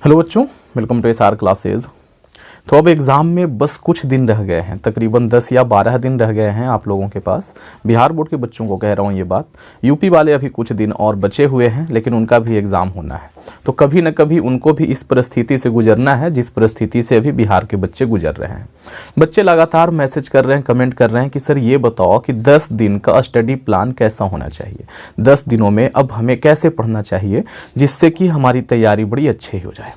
Hello बच्चों, welcome to SR classes. तो अब एग्ज़ाम में बस कुछ दिन रह गए हैं, तकरीबन 10 या 12 दिन रह गए हैं आप लोगों के पास। बिहार बोर्ड के बच्चों को कह रहा हूँ ये बात। यूपी वाले अभी कुछ दिन और बचे हुए हैं, लेकिन उनका भी एग्ज़ाम होना है। तो कभी न कभी उनको भी इस परिस्थिति से गुजरना है जिस परिस्थिति से अभी बिहार के बच्चे गुजर रहे हैं। बच्चे लगातार मैसेज कर रहे हैं, कमेंट कर रहे हैं कि सर ये बताओ कि 10 दिन का स्टडी प्लान कैसा होना चाहिए, 10 दिनों में अब हमें कैसे पढ़ना चाहिए जिससे कि हमारी तैयारी बड़ी अच्छी हो जाए।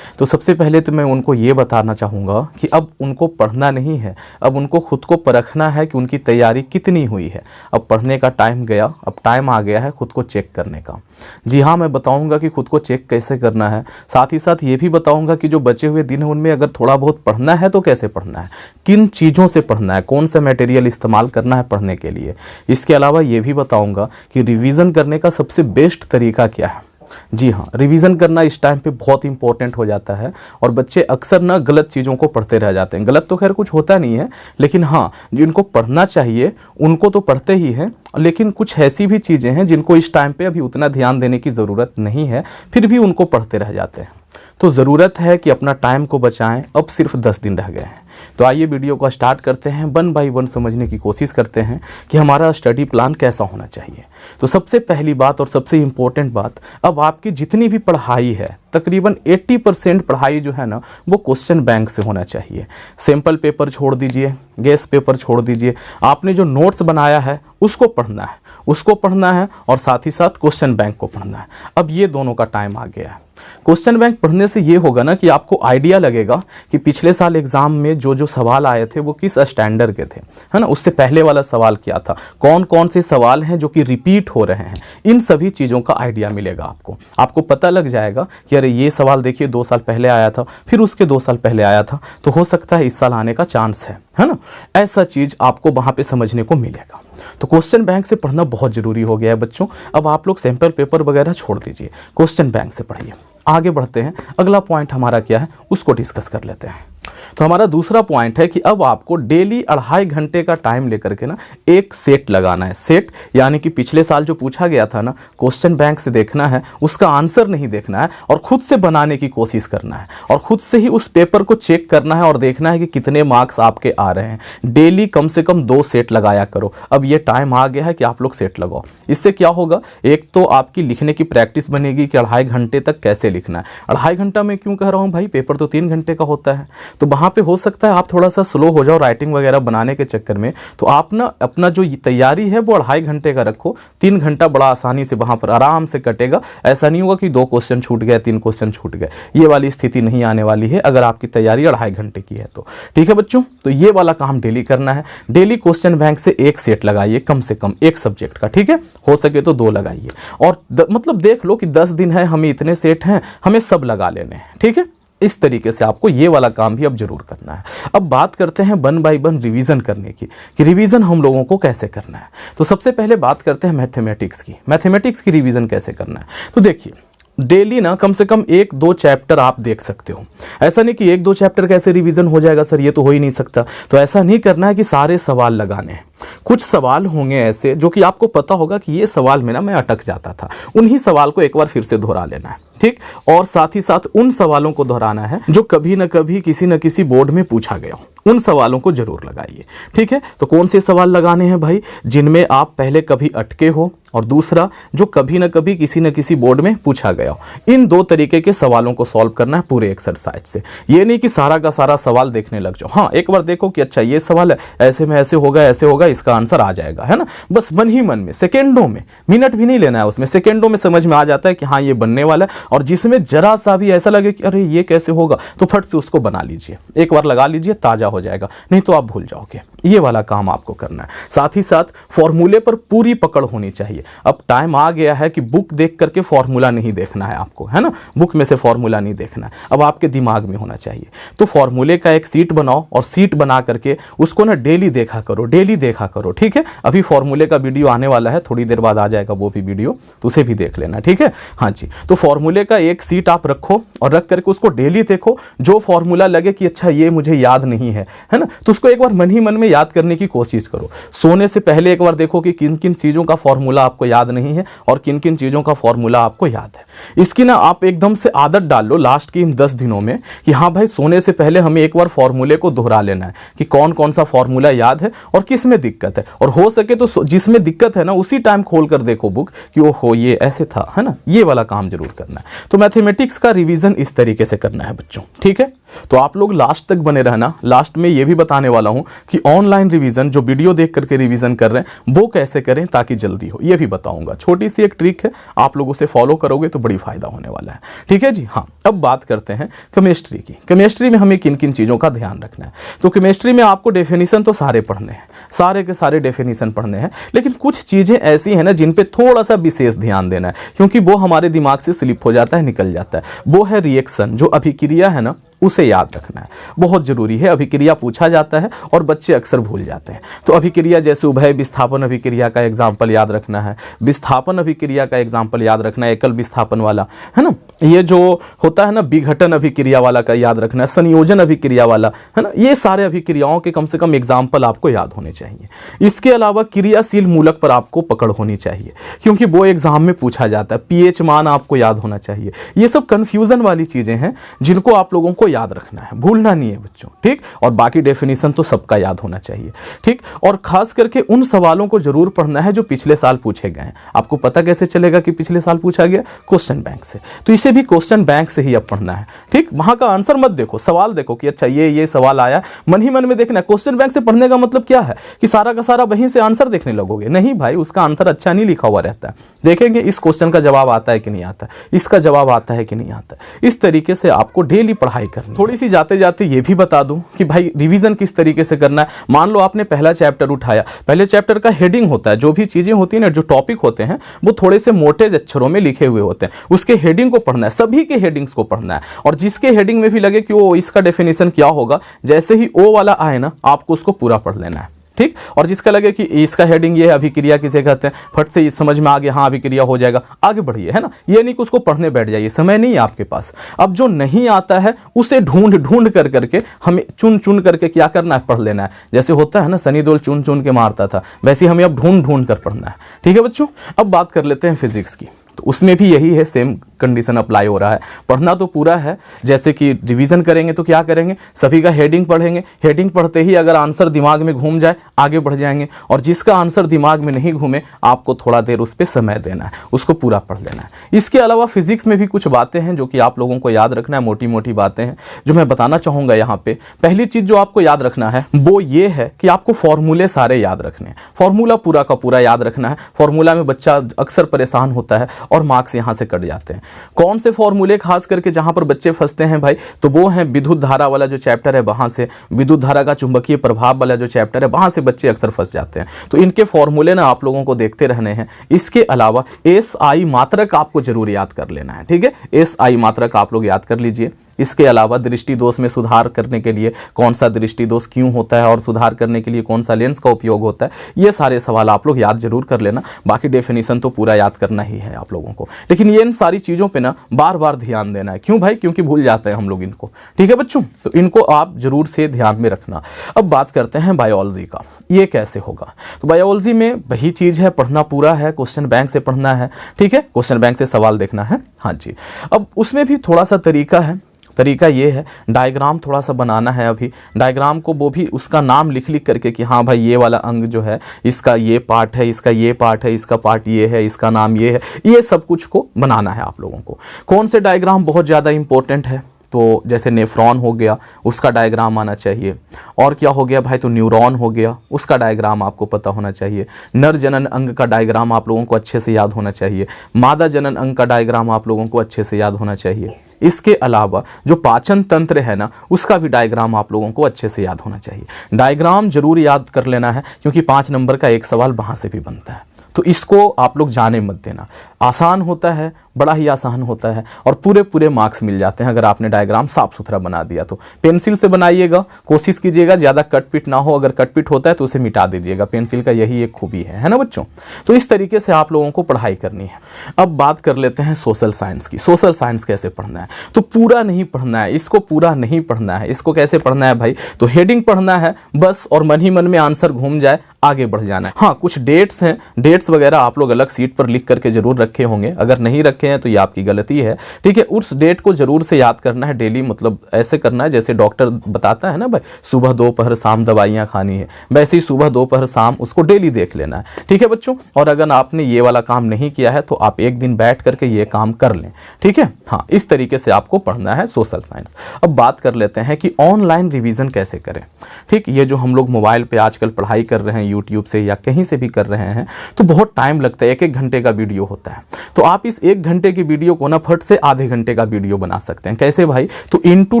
तो सबसे पहले तो मैं उनको ये बताना चाहूँगा कि अब उनको पढ़ना नहीं है, अब उनको खुद को परखना है कि उनकी तैयारी कितनी हुई है। अब पढ़ने का टाइम गया, अब टाइम आ गया है खुद को चेक करने का। जी हाँ, मैं बताऊँगा कि खुद को चेक कैसे करना है। साथ ही साथ ये भी बताऊँगा कि जो बचे हुए दिन हैं उनमें अगर थोड़ा बहुत पढ़ना है तो कैसे पढ़ना है, किन चीज़ों से पढ़ना है, कौन सा मटेरियल इस्तेमाल करना है पढ़ने के लिए। इसके अलावा ये भी बताऊँगा कि रिवीजन करने का सबसे बेस्ट तरीका क्या है। जी हाँ, रिवीजन करना इस टाइम पे बहुत इंपॉर्टेंट हो जाता है और बच्चे अक्सर ना गलत चीज़ों को पढ़ते रह जाते हैं। गलत तो खैर कुछ होता नहीं है, लेकिन हाँ, जिनको पढ़ना चाहिए उनको तो पढ़ते ही हैं, लेकिन कुछ ऐसी भी चीज़ें हैं जिनको इस टाइम पे अभी उतना ध्यान देने की ज़रूरत नहीं है, फिर भी उनको पढ़ते रह जाते हैं। तो ज़रूरत है कि अपना टाइम को बचाएं। अब सिर्फ 10 दिन रह गए हैं, तो आइए वीडियो को स्टार्ट करते हैं। 1 बाय 1 समझने की कोशिश करते हैं कि हमारा स्टडी प्लान कैसा होना चाहिए। तो सबसे पहली बात और सबसे इम्पोर्टेंट बात, अब आपकी जितनी भी पढ़ाई है तकरीबन 80% पढ़ाई जो है ना वो क्वेश्चन बैंक से होना चाहिए। सैम्पल पेपर छोड़ दीजिए, गेस पेपर छोड़ दीजिए। आपने जो नोट्स बनाया है उसको पढ़ना है और साथ ही साथ क्वेश्चन बैंक को पढ़ना है। अब ये दोनों का टाइम आ गया है। क्वेश्चन बैंक पढ़ने से ये होगा ना कि आपको आइडिया लगेगा कि पिछले साल एग्जाम में जो जो सवाल आए थे वो किस स्टैंडर्ड के थे, है ना। उससे पहले वाला सवाल क्या था, कौन कौन से सवाल हैं जो कि रिपीट हो रहे हैं, इन सभी चीज़ों का आइडिया मिलेगा आपको पता लग जाएगा कि अरे ये सवाल देखिए 2 साल पहले आया था, फिर उसके 2 साल पहले आया था, तो हो सकता है इस साल आने का चांस है ना। ऐसा चीज़ आपको वहाँ पे समझने को मिलेगा। तो क्वेश्चन बैंक से पढ़ना बहुत ज़रूरी हो गया है बच्चों। अब आप लोग सैम्पल पेपर वगैरह छोड़ दीजिए, क्वेश्चन बैंक से पढ़िए। आगे बढ़ते हैं, अगला पॉइंट हमारा क्या है उसको डिस्कस कर लेते हैं। तो हमारा दूसरा पॉइंट है कि अब आपको डेली 2.5 घंटे का टाइम लेकर के ना एक सेट लगाना है। सेट यानी कि पिछले साल जो पूछा गया था ना, क्वेश्चन बैंक से देखना है, उसका आंसर नहीं देखना है और खुद से बनाने की कोशिश करना है और खुद से ही उस पेपर को चेक करना है और देखना है कि कितने मार्क्स आपके आ रहे हैं। डेली कम से कम 2 सेट लगाया करो। अब ये टाइम आ गया है कि आप लोग सेट लगाओ। इससे क्या होगा, एक तो आपकी लिखने की प्रैक्टिस बनेगी कि 2.5 घंटे तक कैसे लिखना है। 2.5 घंटा में क्यों कह रहा हूँ भाई, पेपर तो 3 घंटे का होता है। तो वहाँ पे हो सकता है आप थोड़ा सा स्लो हो जाओ राइटिंग वगैरह बनाने के चक्कर में, तो आप ना अपना जो तैयारी है वो 2.5 घंटे का रखो। 3 घंटा बड़ा आसानी से वहाँ पर आराम से कटेगा। ऐसा नहीं होगा कि 2 क्वेश्चन छूट गए, 3 क्वेश्चन छूट गए, ये वाली स्थिति नहीं आने वाली है अगर आपकी तैयारी 2.5 घंटे की है तो। ठीक है बच्चों, तो ये वाला काम डेली करना है। डेली क्वेश्चन बैंक से एक सेट लगाइए कम से कम एक सब्जेक्ट का, ठीक है, हो सके तो 2 लगाइए। और मतलब देख लो कि 10 दिन है, हमें इतने सेट हैं, हमें सब लगा लेने हैं, ठीक है। इस तरीके से आपको ये वाला काम भी अब जरूर करना है। अब बात करते हैं 1 बाय 1 रिवीजन करने की, कि रिवीजन हम लोगों को कैसे करना है। तो सबसे पहले बात करते हैं मैथमेटिक्स की रिवीजन कैसे करना है। तो देखिए, डेली ना कम से कम 1-2 चैप्टर आप देख सकते हो। ऐसा नहीं कि 1-2 चैप्टर कैसे रिवीजन हो जाएगा सर, ये तो हो ही नहीं सकता। तो ऐसा नहीं करना है कि सारे सवाल लगाने हैं। कुछ सवाल होंगे ऐसे जो कि आपको पता होगा कि ये सवाल में ना मैं अटक जाता था, उन्हीं सवाल को एक बार फिर से दोहरा लेना है, ठीक। और साथ ही साथ उन सवालों को दोहराना है जो कभी ना कभी किसी न किसी बोर्ड में पूछा गया हो, उन सवालों को जरूर लगाइए, ठीक है। तो कौन से सवाल लगाने हैं भाई, जिनमें आप पहले कभी अटके हो, और दूसरा जो कभी ना कभी किसी न किसी बोर्ड में पूछा गया हो। इन 2 तरीके के सवालों को सॉल्व करना है पूरे एक्सरसाइज से। ये नहीं कि सारा का सारा सवाल देखने लग जाओ। हाँ, एक बार देखो कि अच्छा ये सवाल है, ऐसे में ऐसे होगा, इसका आंसर आ जाएगा, है ना। बस मन ही मन में, सेकेंडों में, मिनट भी नहीं लेना है उसमें, सेकेंडों में समझ में आ जाता है कि हाँ ये बनने वाला है। और जिसमें जरा सा भी ऐसा लगे कि अरे ये कैसे होगा, तो फट से उसको बना लीजिए, एक बार लगा लीजिए, ताजा हो जाएगा, नहीं तो आप भूल जाओगे। ये वाला काम आपको करना है। साथ ही साथ फॉर्मूले पर पूरी पकड़ होनी चाहिए। अब टाइम आ गया है कि बुक देख करके फॉर्मूला नहीं देखना है आपको, है ना। बुक में से फॉर्मूला नहीं देखना है, अब आपके दिमाग में होना चाहिए। तो फॉर्मूले का एक सीट बनाओ और सीट बना करके उसको ना डेली देखा देखा करो, ठीक है। अभी फॉर्मूले का वीडियो आने वाला है, थोड़ी देर बाद आ जाएगा वो भी वीडियो, तो उसे भी देख लेना, ठीक है। हाँ जी, तो फॉर्मूले का एक सीट आप रखो और रख करके उसको डेली देखो। जो फॉर्मूला लगे कि अच्छा ये मुझे याद नहीं है ना, तो उसको एक बार मन ही मन में याद करने की कोशिश करो। सोने से पहले एक बार देखो कि किन किन चीज़ों का फॉर्मूला आपको याद नहीं है और किन किन चीज़ों का फॉर्मूला आपको याद है। इसकी ना आप एकदम से आदत डाल लो लास्ट की इन 10 दिनों में कि हाँ भाई, सोने से पहले हमें एक बार फॉर्मूले को दोहरा लेना है कि कौन कौन सा फॉर्मूला याद है और किस में दिक्कत है। और हो सके तो जिसमें दिक्कत है ना उसी टाइम खोल कर देखो बुक कि ओहो ये ऐसे था, है ना। ये वाला काम जरूर करना है। तो मैथमेटिक्स का रिवीजन इस तरीके से करना है बच्चों, ठीक है। तो आप लोग लास्ट तक बने रहना। लास्ट में ये भी बताने वाला हूं कि ऑनलाइन रिवीजन जो वीडियो देख करके रिवीजन कर रहे हैं वो कैसे करें ताकि जल्दी हो, ये भी बताऊंगा। छोटी सी एक ट्रिक है, आप लोगों से फॉलो करोगे तो बड़ी फायदा होने वाला है, ठीक है जी। हाँ, अब बात करते हैं केमिस्ट्री की। केमिस्ट्री में हमें किन किन चीज़ों का ध्यान रखना है। तो केमिस्ट्री में आपको डेफिनेशन तो सारे पढ़ने हैं, सारे के सारे डेफिनेशन पढ़ने हैं, लेकिन कुछ चीज़ें ऐसी हैं ना जिन पे थोड़ा सा विशेष ध्यान देना है, क्योंकि वो हमारे दिमाग से स्लिप हो जाता है, निकल जाता है। वो है रिएक्शन, जो अभिक्रिया है ना उसे याद रखना है, बहुत जरूरी है। अभिक्रिया पूछा जाता है और बच्चे अक्सर भूल जाते हैं। तो अभिक्रिया जैसे उभय विस्थापन अभिक्रिया का एग्जाम्पल याद रखना है, विस्थापन अभिक्रिया का एग्जाम्पल याद रखना है, एकल विस्थापन वाला, है ना। ये जो होता है ना विघटन अभिक्रिया वाला का याद रखना है, संयोजन अभिक्रिया वाला, है ना। ये सारे अभिक्रियाओं के कम से कम एग्जाम्पल आपको याद होने चाहिए। इसके अलावा क्रियाशील मूलक पर आपको पकड़ होनी चाहिए, क्योंकि वो एग्जाम में पूछा जाता है। पीएच मान आपको याद होना चाहिए। ये सब कंफ्यूजन वाली चीजें हैं जिनको आप लोगों को याद रखना है, भूलना नहीं है बच्चों, ठीक। और बाकी डेफिनेशन तो सबका याद होना चाहिए, ठीक। और खास करके उन सवालों को जरूर पढ़ना है जो पिछले साल पूछे गए हैं। आपको पता कैसे चलेगा कि पिछले साल पूछा गया? क्वेश्चन बैंक से। तो इसे भी क्वेश्चन बैंक से ही अब पढ़ना है, ठीक। वहां का आंसर मत देखो, सवाल देखो कि अच्छा ये सवाल आया, मन ही मन में देखना है। क्वेश्चन बैंक से पढ़ने का मतलब क्या है कि सारा का सारा वहीं से आंसर देखने लगोगे? नहीं भाई, उसका आंसर अच्छा नहीं लिखा हुआ रहता है। देखेंगे इस क्वेश्चन का जवाब आता है कि नहीं आता, इसका जवाब आता है कि नहीं आता। इस तरीके से आपको डेली पढ़ाई करनी। थोड़ी सी जाते जाते ये भी बता दूं कि भाई रिवीजन किस तरीके से करना है। मान लो आपने पहला चैप्टर उठाया, पहले चैप्टर का हेडिंग होता है, जो भी चीजें होती है ना, जो टॉपिक होते हैं वो थोड़े से मोटे अक्षरों में लिखे हुए होते हैं। उसके हेडिंग को पढ़ना है, सभी के हेडिंग्स को पढ़ना है। और जिसके हेडिंग में भी लगे कि वो इसका डेफिनेशन क्या होगा, जैसे ही ओ वाला आए ना आपको उसको पूरा पढ़ लेना है, ठीक। और जिसका लगे कि इसका हेडिंग ये है अभिक्रिया किसे कहते हैं, फट से समझ में आ गया, हाँ अभिक्रिया हो जाएगा, आगे बढ़िए, है ना। ये नहीं कि उसको पढ़ने बैठ जाइए, समय नहीं है आपके पास। अब जो नहीं आता है उसे ढूंढ ढूंढ कर करके हमें चुन चुन करके क्या करना है, पढ़ लेना है। जैसे होता है ना सनी देओल चुन चुन के मारता था, वैसे हमें अब ढूंढ ढूंढ कर पढ़ना है, ठीक है बच्चों। अब बात कर लेते हैं फिजिक्स की। तो उसमें भी यही है, सेम कंडीशन अप्लाई हो रहा है। पढ़ना तो पूरा है, जैसे कि रिवीजन करेंगे तो क्या करेंगे, सभी का हेडिंग पढ़ेंगे। हेडिंग पढ़ते ही अगर आंसर दिमाग में घूम जाए आगे बढ़ जाएंगे, और जिसका आंसर दिमाग में नहीं घूमे आपको थोड़ा देर उस पर समय देना है, उसको पूरा पढ़ लेना है। इसके अलावा फिजिक्स में भी कुछ बातें हैं जो कि आप लोगों को याद रखना है, मोटी मोटी बातें हैं जो मैं बताना चाहूँगा यहाँ पे। पहली चीज़ जो आपको याद रखना है वो ये है कि आपको फॉर्मूले सारे याद रखने हैं। फॉर्मूला पूरा का पूरा याद रखना है। फॉर्मूला में बच्चा अक्सर परेशान होता है और मार्क्स यहाँ से कट जाते हैं। कौन से फॉर्मूले खास करके जहाँ पर बच्चे फंसते हैं भाई, तो वो हैं विद्युत धारा वाला जो चैप्टर है, वहाँ से विद्युत धारा का चुंबकीय प्रभाव वाला जो चैप्टर है, वहाँ से बच्चे अक्सर फंस जाते हैं। तो इनके फॉर्मूले ना आप लोगों को देखते रहने हैं। इसके अलावा SI मात्रक आपको जरूर याद कर लेना है, ठीक है। SI मात्रक आप लोग याद कर लीजिए। इसके अलावा दृष्टि दोष में सुधार करने के लिए कौन सा दृष्टि दोष क्यों होता है और सुधार करने के लिए कौन सा लेंस का उपयोग होता है, ये सारे सवाल आप लोग याद जरूर कर लेना। बाकी डेफिनेशन तो पूरा याद करना ही है आप लोगों को, लेकिन ये इन सारी चीज़ों पे ना बार बार ध्यान देना है। क्यों भाई? क्योंकि भूल जाते हैं हम लोग इनको, ठीक है बच्चों। तो इनको आप जरूर से ध्यान में रखना। अब बात करते हैं बायोलॉजी का, ये कैसे होगा। तो बायोलॉजी में वही चीज़ है, पढ़ना पूरा है, क्वेश्चन बैंक से पढ़ना है, ठीक है। क्वेश्चन बैंक से सवाल देखना है, हाँ जी। अब उसमें भी थोड़ा सा तरीका है। तरीका ये है, डायग्राम थोड़ा सा बनाना है। अभी डायग्राम को वो भी उसका नाम लिख लिख करके कि हाँ भाई ये वाला अंग जो है इसका ये पार्ट है, इसका ये पार्ट है, इसका पार्ट ये है, इसका नाम ये है, ये सब कुछ को बनाना है आप लोगों को। कौन से डायग्राम बहुत ज़्यादा इंपॉर्टेंट है, तो जैसे नेफ्रॉन हो गया उसका डायग्राम आना चाहिए। और क्या हो गया भाई, तो न्यूरॉन हो गया, उसका डायग्राम आपको पता होना चाहिए। नर जनन अंग का डायग्राम आप लोगों को अच्छे से याद होना चाहिए। मादा जनन अंग का डायग्राम आप लोगों को अच्छे से याद होना चाहिए। इसके अलावा जो पाचन तंत्र है ना, उसका भी डायग्राम आप लोगों को अच्छे से याद होना चाहिए। डायग्राम जरूर याद कर लेना है, क्योंकि 5 नंबर का एक सवाल वहाँ से भी बनता है। तो इसको आप लोग जाने मत देना। आसान होता है, बड़ा ही आसान होता है और पूरे पूरे मार्क्स मिल जाते हैं अगर आपने डायग्राम साफ सुथरा बना दिया तो। पेंसिल से बनाइएगा, कोशिश कीजिएगा ज़्यादा कटपिट ना हो, अगर कटपिट होता है तो उसे मिटा दीजिएगा, पेंसिल का यही एक खूबी है ना बच्चों। तो इस तरीके से आप लोगों को पढ़ाई करनी है। अब बात कर लेते हैं सोशल साइंस की। सोशल साइंस कैसे पढ़ना है? तो पूरा नहीं पढ़ना है, इसको पूरा नहीं पढ़ना है। इसको कैसे पढ़ना है भाई? तो हेडिंग पढ़ना है बस, और मन ही मन में आंसर घूम जाए, आगे बढ़ जाना है। हाँ, कुछ डेट्स हैं, डेट्स वगैरह आप लोग अलग सीट पर लिख करके जरूर रखे होंगे, अगर नहीं रखे हैं तो ये आपकी गलती है, ठीक है। उस डेट को जरूर से याद करना है डेली, मतलब ऐसे करना है जैसे डॉक्टर बताता है ना भाई, सुबह दोपहर शाम दवाइयाँ खानी है, वैसे ही सुबह दोपहर शाम उसको डेली देख लेना है, ठीक है बच्चों। और अगर आपने ये वाला काम नहीं किया है तो आप एक दिन बैठ करके ये काम कर लें, ठीक है। हाँ, इस तरीके से आपको पढ़ना है सोशल साइंस। अब बात कर लेते हैं कि ऑनलाइन रिवीजन कैसे करें, ठीक। ये जो हम लोग मोबाइल पे आजकल पढ़ाई कर रहे हैं यूट्यूब से या कहीं से भी कर रहे हैं, तो बहुत टाइम लगता है, 1-1 घंटे का वीडियो होता है। तो आप इस 1 घंटे की वीडियो को ना फट से आधे घंटे का वीडियो बना सकते हैं। कैसे भाई? तो इंटू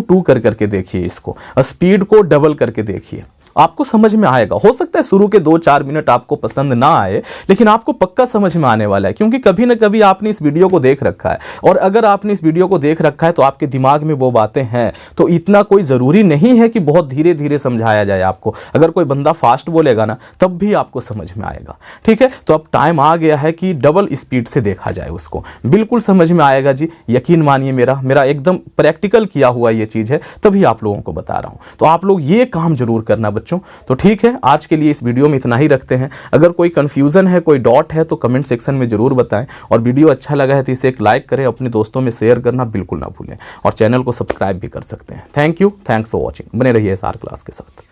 2 कर करके देखिए इसको, स्पीड को डबल करके देखिए, आपको समझ में आएगा। हो सकता है शुरू के 2-4 मिनट आपको पसंद ना आए, लेकिन आपको पक्का समझ में आने वाला है, क्योंकि कभी ना कभी आपने इस वीडियो को देख रखा है। और अगर आपने इस वीडियो को देख रखा है तो आपके दिमाग में वो बातें हैं, तो इतना कोई ज़रूरी नहीं है कि बहुत धीरे धीरे समझाया जाए आपको। अगर कोई बंदा फास्ट बोलेगा ना, तब भी आपको समझ में आएगा, ठीक है। तो अब टाइम आ गया है कि डबल स्पीड से देखा जाए उसको, बिल्कुल समझ में आएगा जी, यकीन मानिए। मेरा एकदम प्रैक्टिकल किया हुआ ये चीज़ है, तभी आप लोगों को बता रहा हूँ। तो आप लोग ये काम जरूर करना बच्चों। तो ठीक है, आज के लिए इस वीडियो में इतना ही रखते हैं। अगर कोई कंफ्यूजन है, कोई डॉट है, तो कमेंट सेक्शन में जरूर बताएं। और वीडियो अच्छा लगा है तो इसे एक लाइक करें, अपने दोस्तों में शेयर करना बिल्कुल ना भूलें, और चैनल को सब्सक्राइब भी कर सकते हैं। Thank you, thanks for watching. बने रहिए SR क्लास के साथ।